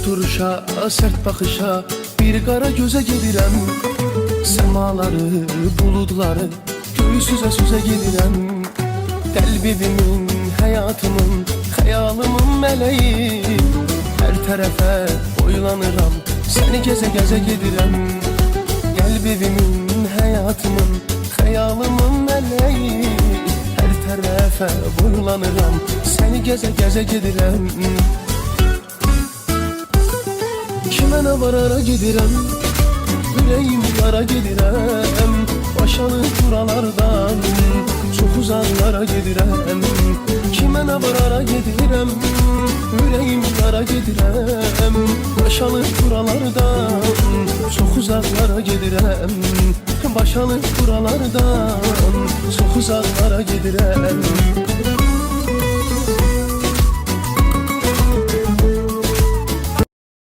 duruşa, sert bakışa, bir qara göze gedirəm. Semaları, buludları, göğü süze gedirəm. Qəlbimin, həyatımın, xəyalımın mələyi. Hər tərəfə boylanıram, səni gəzə gedirəm. Qəlbimin, həyatımın, xəyalımın mələyi. Hər tərəfə boylanıram, səni gəzə gedirəm. Kimə nə var ara gedirəm, ürəyim yara gedirəm. Başalı buralardan çox uzaqlara gedirəm. Kimə nə var ara gedirəm, ürəyim yara gedirəm. Başalı buralardan çox uzaqlara gedirəm. Başalı buralardan çox uzaqlara gedirəm.